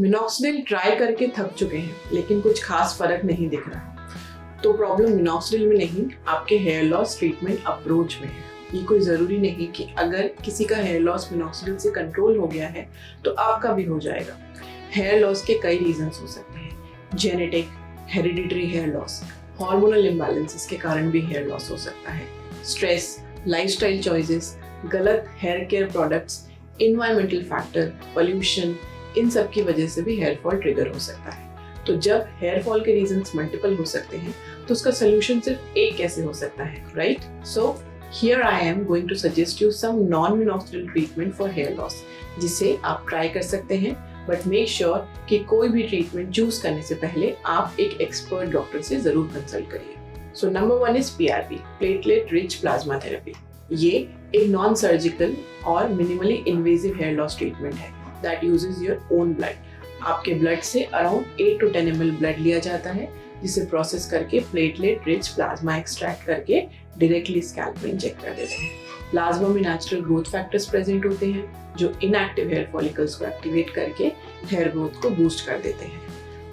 Minoxidil try करके थक चुके हैं लेकिन कुछ खास फर्क नहीं दिख रहा, तो प्रॉब्लम मिनॉक्सिडिल में नहीं, आपके हेयर लॉस ट्रीटमेंट अप्रोच में है। ये कोई ज़रूरी नहीं कि अगर किसी का हेयर लॉस मिनॉक्सिडिल से कंट्रोल हो गया है तो आपका भी हो जाएगा। हेयर लॉस के कई रीजंस हो सकते हैं, genetic, hereditary hair loss, hormonal imbalances के कारण भी हेयर लॉस हो सकता है, स्ट्रेस, लाइफस्टाइल चॉइसेस, गलत hair care products, environmental factor, pollution, इन सब की वजह से भी हेयर फॉल ट्रिगर हो सकता है। तो जब हेयर फॉल के रीजंस मल्टीपल हो सकते हैं तो उसका सोल्यूशन सिर्फ एक कैसे हो सकता है, right? So here I am going to suggest you some non minoxidil treatment for hair loss, जिसे आप ट्राई कर सकते हैं, बट मेक श्योर कि कोई भी ट्रीटमेंट चूज करने से पहले आप एक एक्सपर्ट डॉक्टर से जरूर कंसल्ट करिए। So number 1 is PRP, platelet rich plasma therapy. ये एक नॉन सर्जिकल और minimally invasive hair loss treatment है that uses your own blood. आपके ब्लड से अराउंड 8 to 10 ml ब्लड लिया जाता है, जिसे प्रोसेस करके प्लेटलेट रिच प्लाज्मा एक्सट्रैक्ट करके डायरेक्टली स्कैल्प में इंजेक्ट कर देते हैं। प्लाज्मा में नेचुरल ग्रोथ फैक्टर्स प्रेजेंट होते हैं जो इनएक्टिव हेयर फॉलिकल्स को एक्टिवेट करके हेयर ग्रोथ को बूस्ट कर देते हैं।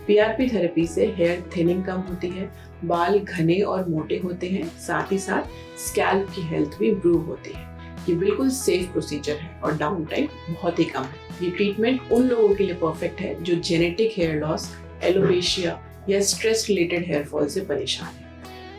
PRP थेरेपी से हेयर थिनिंग कम होती है, बाल घने और मोटे होते हैं, साथ ही साथ स्कैल्प की हेल्थ भी इम्प्रूव होती है। ये बिल्कुल सेफ प्रोसीजर है और डाउन टाइम बहुत ही कम है। ये ट्रीटमेंट उन लोगों के लिए परफेक्ट है जो जेनेटिक हेयर लॉस, एलोपेशिया या स्ट्रेस रिलेटेड हेयर फॉल से परेशान है।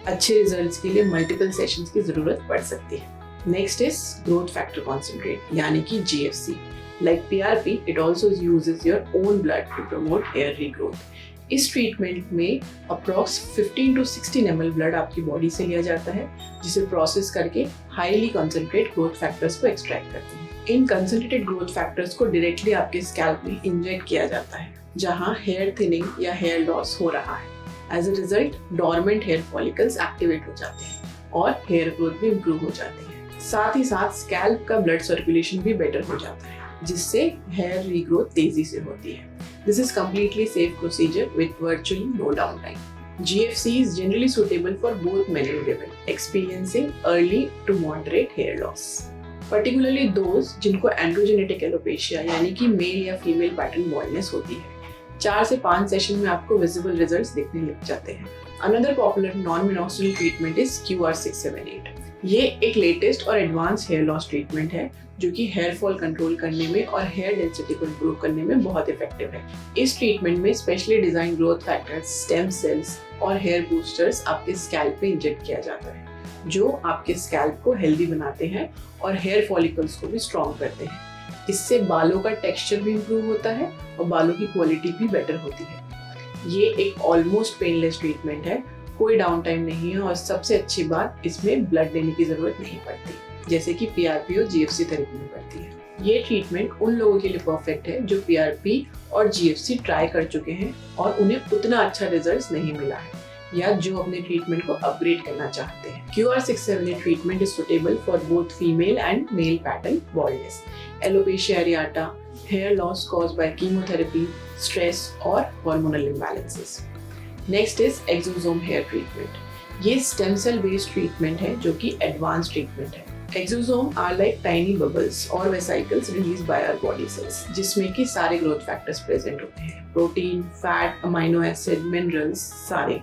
अच्छे रिजल्ट्स के लिए मल्टीपल सेशंस की जरूरत पड़ सकती है। Next is growth factor concentrate यानी कि GFC। Like PRP, it also uses your own blood to promote hair regrowth. इस ट्रीटमेंट में अप्रॉक्स 15 to 16 ml ब्लड आपकी बॉडी से लिया जाता है, जिसे प्रोसेस करके हाईली कंसंट्रेट ग्रोथ फैक्टर्स को एक्सट्रैक्ट करते हैं। इन कंसंट्रेटेड ग्रोथ फैक्टर्स को डायरेक्टली आपके स्कैल्प में इंजेक्ट किया जाता है, जहां हेयर थिनिंग या हेयर लॉस हो रहा है। As a result, dormant hair follicles activate हो जाते हैं और हेयर ग्रोथ भी इम्प्रूव हो जाती है। साथ ही साथ स्कैल्प का ब्लड सर्कुलेशन भी बेटर हो जाता है, जिससे हेयर रीग्रोथ तेजी से होती है। This is completely safe procedure with virtually no downtime. GFC is generally suitable for both men and women experiencing early to moderate hair loss, particularly those जिनको androgenetic alopecia यानी कि मेल या female pattern baldness होती है। 4 से 5 session में आपको visible results दिखने लग जाते हैं। Another popular non-minoxidil treatment is QR678. ये एक लेटेस्ट और एडवांस हेयर लॉस ट्रीटमेंट है जो कि हेयर फॉल कंट्रोल करने में और हेयर डेंसिटी को इम्प्रूव करने में बहुत इफेक्टिव है। इस ट्रीटमेंट में specially design growth factors, stem cells और हेयर बूस्टर्स आपके स्कैल्प पे इंजेक्ट किया जाता है, जो आपके स्कैल्प को हेल्दी बनाते हैं और हेयर फॉलिकल्स को भी स्ट्रॉन्ग करते हैं। इससे बालों का टेक्सचर भी इम्प्रूव होता है और बालों की क्वालिटी भी बेटर होती है। ये एक ऑलमोस्ट पेनलेस ट्रीटमेंट है, कोई डाउन टाइम नहीं है और सबसे अच्छी बात, इसमें ब्लड देने की जरूरत नहीं पड़ती जैसे कि PRP और GFC थेरेपी में पड़ती है। ये ट्रीटमेंट उन लोगों के लिए परफेक्ट है जो PRP और GFC ट्राई कर चुके हैं और उन्हें उतना अच्छा रिजल्ट नहीं मिला है, या जो अपने ट्रीटमेंट को अपग्रेड करना चाहते हैं। QR678 treatment is suitable for both female and male pattern baldness, alopecia areata, hair loss caused by chemotherapy, stress और hormonal imbalances. Next is exosome hair treatment. ये स्टेम सेल बेस्ड ट्रीटमेंट है जो कि advance treatment है। Exosome are like tiny bubbles और vesicles release by our body cells, जिसमें कि सारे ग्रोथ फैक्टर्स प्रेजेंट होते हैं, protein, fat, amino acid, minerals, सारे।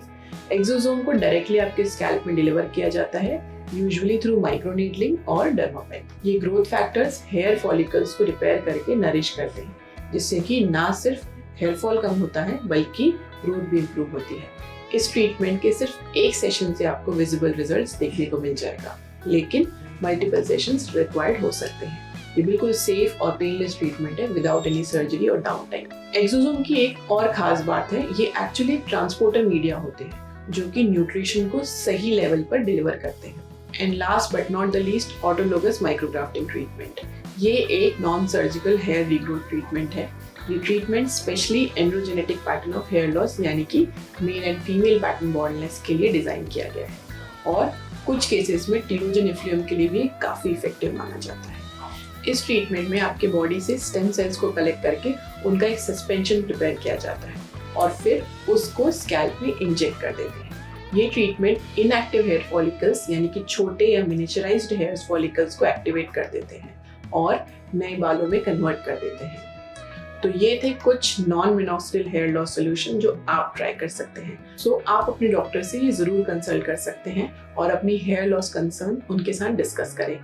एक्सोसोम को डायरेक्टली आपके स्कैल्प में डिलीवर किया जाता है, यूजुअली थ्रू माइक्रोनीडलिंग और डर्मापेन। ये ग्रोथ फैक्टर्स हेयर फॉलिकल्स को रिपेयर करके नरिश करते हैं, जिससे कि ना सिर्फ हेयर फॉल कम होता है बल्कि ग्रोथ भी इम्प्रूव होती है। इस ट्रीटमेंट के सिर्फ एक सेशन से आपको विजिबल रिजल्ट्स देखने को मिल जाएगा, लेकिन मल्टीपल सेशंस रिक्वायर्ड हो सकते हैं। ये बिल्कुल सेफ और पेनलेस ट्रीटमेंट है विदाउट एनी सर्जरी और डाउन टाइम। एक्सोसोम की एक और खास बात है, ये एक्चुअली ट्रांसपोर्टर मीडिया होते हैं जो कि न्यूट्रिशन को सही लेवल पर डिलीवर करते हैं। And last but not the least, autologous micrografting treatment. ये एक non surgical hair regrowth treatment है। ये treatment specially androgenetic pattern of hair loss यानी कि male and female pattern baldness के लिए डिजाइन किया गया है और कुछ केसेस में टीलोजन इफ्लुएम के लिए भी काफी इफेक्टिव माना जाता है। इस ट्रीटमेंट में आपके बॉडी से स्टेम सेल्स को कलेक्ट करके उनका एक सस्पेंशन प्रिपेयर किया जाता है और फिर उसको स्कैल्प में इंजेक्ट कर देते हैं। ये ट्रीटमेंट इनएक्टिव हेयर फॉलिकल्स यानी कि छोटे या मिनिचराइज्ड हेयर फॉलिकल्स को एक्टिवेट कर देते हैं और नए बालों में कन्वर्ट कर देते हैं। तो ये थे कुछ non minoxidil hair loss solution जो आप ट्राई कर सकते हैं। सो आप अपने डॉक्टर से ये जरूर कंसल्ट कर सकते हैं और अपनी हेयर लॉस कंसर्न उनके साथ डिस्कस करें।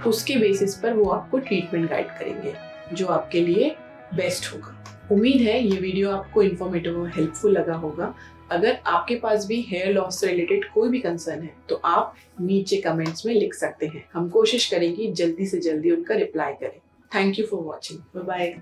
उसके बेसिस पर वो आपको ट्रीटमेंट गाइड करेंगे जो आपके लिए बेस्ट होगा। उम्मीद है ये वीडियो आपको इन्फॉर्मेटिव और हेल्पफुल लगा होगा। अगर आपके पास भी हेयर लॉस से रिलेटेड कोई भी कंसर्न है तो आप नीचे कमेंट्स में लिख सकते हैं। हम कोशिश करेंगे जल्दी से जल्दी उनका रिप्लाई करें। Thank you for watching. Bye bye.